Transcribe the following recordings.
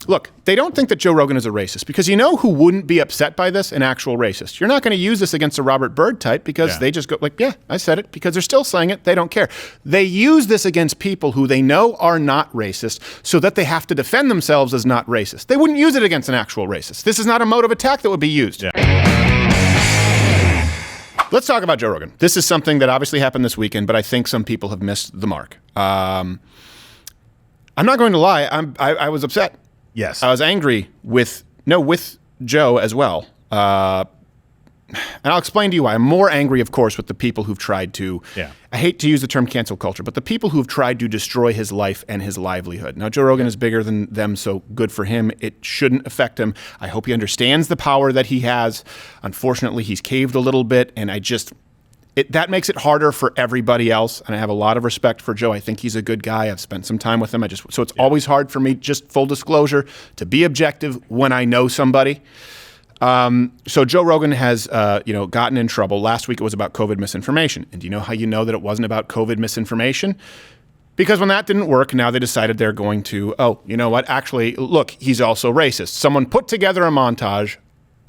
Look, they don't think that Joe Rogan is a racist because you know who wouldn't be upset by this? An actual racist. You're not going to use this against a Robert Byrd type because they just go like, yeah, I said it, because they're still saying it. They don't care. They use this against people who they know are not racist so that they have to defend themselves as not racist. They wouldn't use it against an actual racist. This is not a mode of attack that would be used. Yeah. Let's talk about Joe Rogan. This is something that obviously happened this weekend, but I think some people have missed the mark. I'm not going to lie. I was upset. Yes. I was angry with Joe as well. And I'll explain to you why. I'm more angry, of course, with the people who've tried to, I hate to use the term cancel culture, but the people who've tried to destroy his life and his livelihood. Now, Joe Rogan is bigger than them, so good for him. It shouldn't affect him. I hope he understands the power that he has. Unfortunately, he's caved a little bit, and that makes it harder for everybody else. And I have a lot of respect for Joe. I think he's a good guy. I've spent some time with him. So it's always hard for me, just full disclosure, to be objective when I know somebody. So Joe Rogan has, gotten in trouble. Last week it was about COVID misinformation. And do you know how you know that it wasn't about COVID misinformation? Because when that didn't work, now they decided they're going to, you know what? Actually, look, he's also racist. Someone put together a montage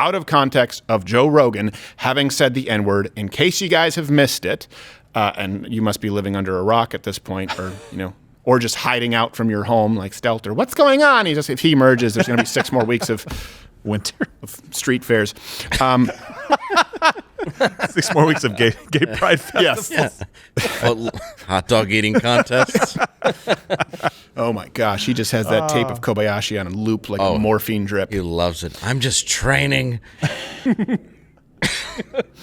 out of context of Joe Rogan having said the N-word. In case you guys have missed it, and you must be living under a rock at this point, or just hiding out from your home like Stelter. What's going on? If he emerges, there's going to be 6 more weeks of winter of street fairs. 6 more weeks of gay pride festivals. Yes. Hot dog eating contests. Oh my gosh, he just has that tape of Kobayashi on a loop like a morphine drip. He loves it. I'm just training.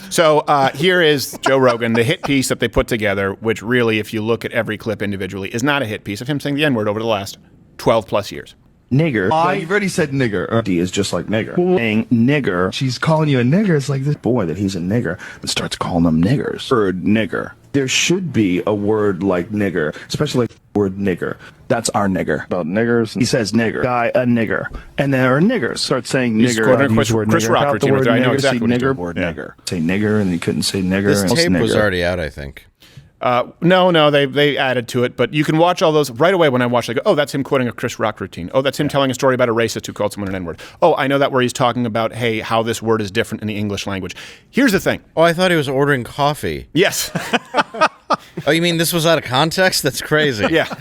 So here is Joe Rogan, the hit piece that they put together, which really, if you look at every clip individually, is not a hit piece of him saying the N-word over the last 12 plus years. Nigger. You've already said nigger. D is just like nigger. Saying nigger. She's calling you a nigger. It's like this boy that he's a nigger, but starts calling them niggers. Word nigger. There should be a word like nigger, especially like word nigger. That's our nigger. About niggers. He says nigger. Guy, a nigger. And then our niggers start saying He's nigger. Chris Rock routine right there. I know exactly what he's nigger, doing. word nigger. Say nigger, and he couldn't say nigger. This and tape nigger. was already out, I think. No, they added to it, but you can watch all those right away. When I watch, I go, oh, that's him quoting a Chris Rock routine. Oh, that's him telling a story about a racist who called someone an N-word. Oh, I know that where he's talking about, hey, how this word is different in the English language. Here's the thing. Oh, I thought he was ordering coffee. Yes. Oh, you mean this was out of context? That's crazy. Yeah.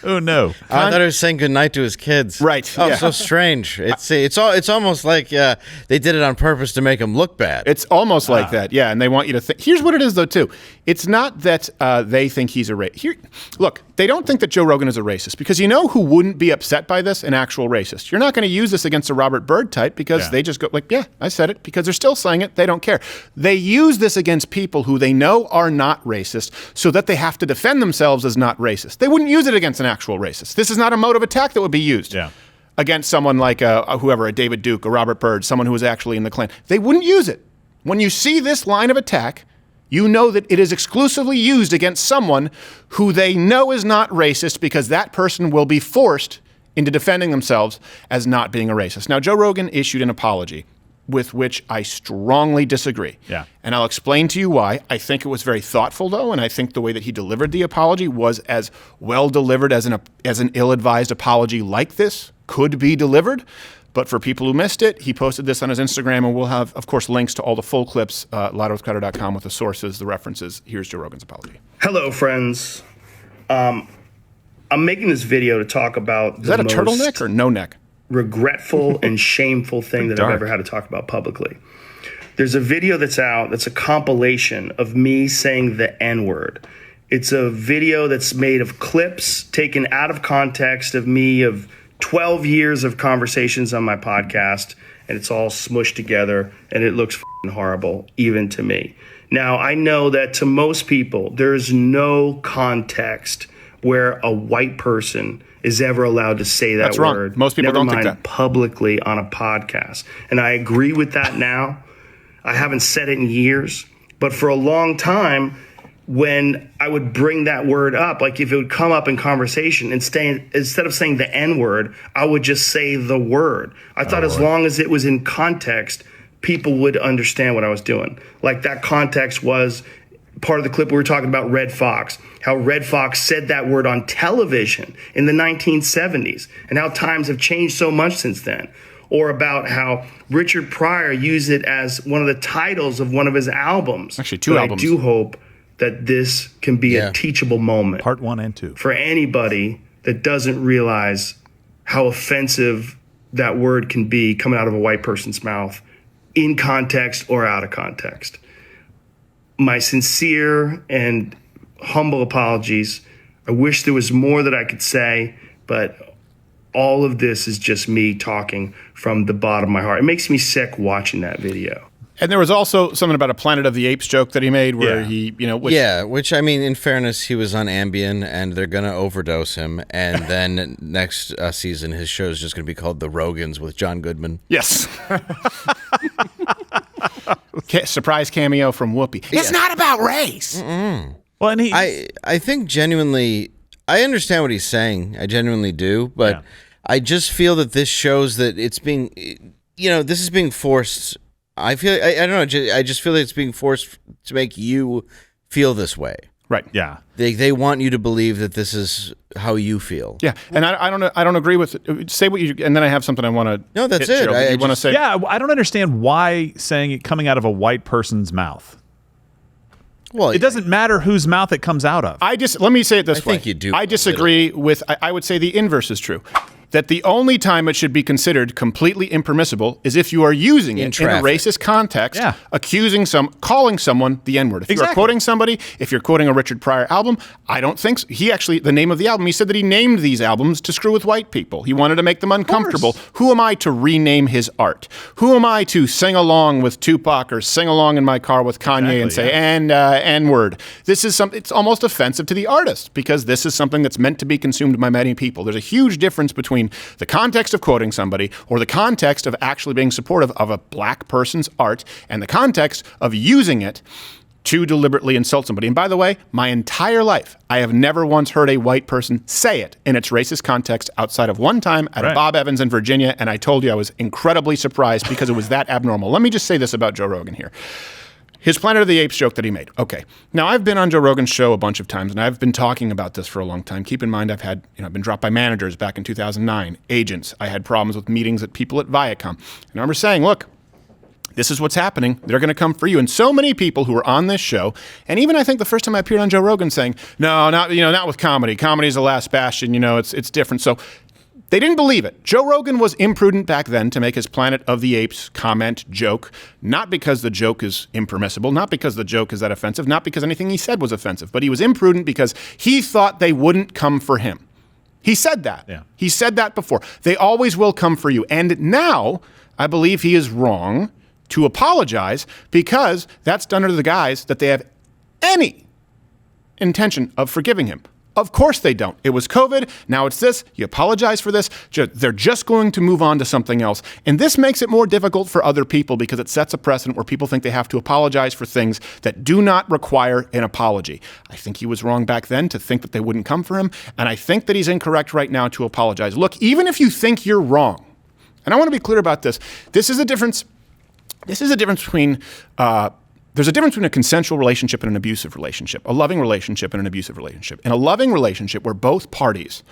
Oh no. I thought he was saying goodnight to his kids. Right. Oh, yeah. so strange. It's almost like they did it on purpose to make him look bad. It's almost like that, yeah. And they want you to think. Here's what it is, though, too. It's not that they think he's a racist. Look, they don't think that Joe Rogan is a racist because you know who wouldn't be upset by this? An actual racist. You're not going to use this against a Robert Byrd type because they just go like, yeah, I said it, because they're still saying it. They don't care. They use this against people who they know are not racist so that they have to defend themselves as not racist. They wouldn't use it against an actual racist. This is not a mode of attack that would be used against someone like a David Duke, a Robert Byrd, someone who was actually in the Klan. They wouldn't use it. When you see this line of attack, you know that it is exclusively used against someone who they know is not racist because that person will be forced into defending themselves as not being a racist. Now, Joe Rogan issued an apology with which I strongly disagree. Yeah. And I'll explain to you why. I think it was very thoughtful, though, and I think the way that he delivered the apology was as well delivered as an ill-advised apology like this could be delivered. But for people who missed it, he posted this on his Instagram, and we'll have, of course, links to all the full clips, louderwithcrowder.com, with the sources, the references. Here's Joe Rogan's apology. Hello, friends. I'm making this video to talk about Is that a turtleneck or no neck? Regretful and shameful thing that I've ever had to talk about publicly. There's a video that's out that's a compilation of me saying the N-word. It's a video that's made of clips taken out of context of me of 12 years of conversations on my podcast, and it's all smushed together, and it looks f***ing horrible, even to me. Now, I know that to most people, there's no context where a white person is ever allowed to say that That's word. Wrong. Most people don't think that. Publicly on a podcast. And I agree with that now. I haven't said it in years, but for a long time, when I would bring that word up, like if it would come up in conversation, instead of saying the N-word, I would just say the word. I thought as long as it was in context, people would understand what I was doing. Like that context was part of the clip we were talking about Red Fox, how Red Fox said that word on television in the 1970s, and how times have changed so much since then. Or about how Richard Pryor used it as one of the titles of one of his albums. Actually, two albums. I do hope that this can be a teachable moment. Part 1 and 2. For anybody that doesn't realize how offensive that word can be coming out of a white person's mouth, in context or out of context. My sincere and humble apologies. I wish there was more that I could say, but all of this is just me talking from the bottom of my heart. It makes me sick watching that video. And there was also something about a Planet of the Apes joke that he made where he, which I mean, in fairness, he was on Ambien and they're going to overdose him. And then next season, his show is just going to be called The Rogans with John Goodman. Yes. Surprise cameo from Whoopi. It's not about race. Mm-mm. Well, and I think genuinely, I understand what he's saying. I genuinely do. But I just feel that this shows that it's being, this is being forced. I don't know. I just feel like it's being forced to make you feel this way. Right. Yeah. They want you to believe that this is how you feel. Yeah. And I don't agree with it. Say what you, and then I have something I want to. No, that's it. I want to say. Yeah. I don't understand why saying it coming out of a white person's mouth. Well, it doesn't matter whose mouth it comes out of. Let me say it this way. I think you do. I disagree with, I would say the inverse is true. That the only time it should be considered completely impermissible is if you are using it in a racist context, calling someone the N-word. If you're quoting somebody, if you're quoting a Richard Pryor album, I don't think so. He actually, the name of the album, he said that he named these albums to screw with white people. He wanted to make them uncomfortable. Who am I to rename his art? Who am I to sing along with Tupac or sing along in my car with Kanye and say, N-word? This is it's almost offensive to the artist because this is something that's meant to be consumed by many people. There's a huge difference between the context of quoting somebody or the context of actually being supportive of a black person's art and the context of using it to deliberately insult somebody. And by the way, my entire life, I have never once heard a white person say it in its racist context outside of one time at a Bob Evans in Virginia, and I told you I was incredibly surprised because it was that abnormal. Let me just say this about Joe Rogan here. His Planet of the Apes joke that he made. Okay. Now, I've been on Joe Rogan's show a bunch of times, and I've been talking about this for a long time. Keep in mind, I've been dropped by managers back in 2009, agents. I had problems with meetings at people at Viacom. And I remember saying, look, this is what's happening. They're going to come for you. And so many people who are on this show, and even I think the first time I appeared on Joe Rogan saying, no, not with comedy. Comedy's the last bastion. It's different. So they didn't believe it. Joe Rogan was imprudent back then to make his Planet of the Apes comment joke, not because the joke is impermissible, not because the joke is that offensive, not because anything he said was offensive, but he was imprudent because he thought they wouldn't come for him. He said that. Yeah. He said that before. They always will come for you. And now I believe he is wrong to apologize because that's done under the guise that they have any intention of forgiving him. Of course they don't. It was COVID. Now it's this. You apologize for this. They're just going to move on to something else. And this makes it more difficult for other people because it sets a precedent where people think they have to apologize for things that do not require an apology. I think he was wrong back then to think that they wouldn't come for him. And I think that he's incorrect right now to apologize. Look, even if you think you're wrong, and I want to be clear about this, there's a difference between a consensual relationship and an abusive relationship, a loving relationship and an abusive relationship. In a loving relationship where both parties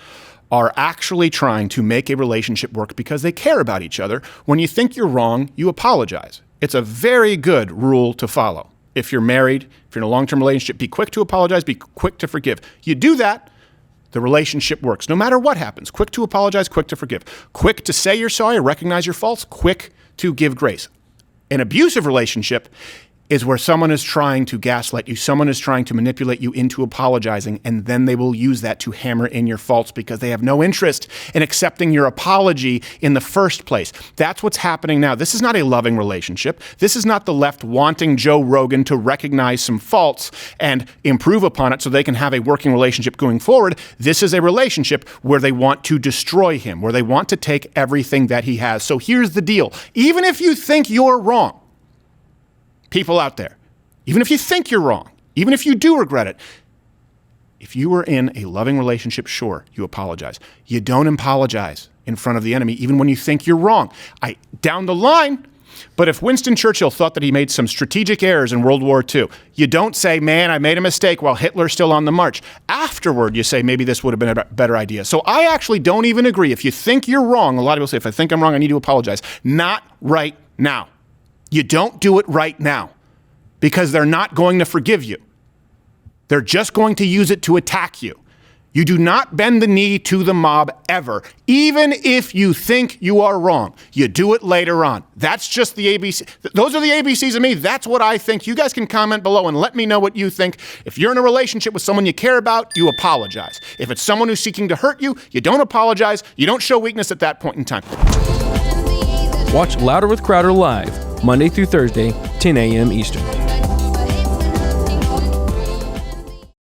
are actually trying to make a relationship work because they care about each other, when you think you're wrong, you apologize. It's a very good rule to follow. If you're married, if you're in a long-term relationship, be quick to apologize, be quick to forgive. You do that, the relationship works. No matter what happens, quick to apologize, quick to forgive. Quick to say you're sorry, recognize your faults, quick to give grace. An abusive relationship is where someone is trying to gaslight you, someone is trying to manipulate you into apologizing, and then they will use that to hammer in your faults because they have no interest in accepting your apology in the first place. That's what's happening now. This is not a loving relationship. This is not the left wanting Joe Rogan to recognize some faults and improve upon it so they can have a working relationship going forward. This is a relationship where they want to destroy him, where they want to take everything that he has. So here's the deal. Even if you think you're wrong, people out there, even if you think you're wrong, even if you do regret it, if you were in a loving relationship, sure, you apologize. You don't apologize in front of the enemy, even when you think you're wrong. Down the line, But if Winston Churchill thought that he made some strategic errors in World War II, you don't say, man, I made a mistake while Hitler's still on the march. Afterward, you say, maybe this would have been a better idea. So I actually don't even agree. If you think you're wrong, a lot of people say, if I think I'm wrong, I need to apologize. Not right now. You don't do it right now because they're not going to forgive you. They're just going to use it to attack you. You do not bend the knee to the mob ever, even if you think you are wrong. You do it later on. That's just the ABC. Those are the ABCs of me. That's what I think. You guys can comment below and let me know what you think. If you're in a relationship with someone you care about, you apologize. If it's someone who's seeking to hurt you, you don't apologize. You don't show weakness at that point in time. Watch Louder with Crowder live, Monday through Thursday, 10 a.m. Eastern.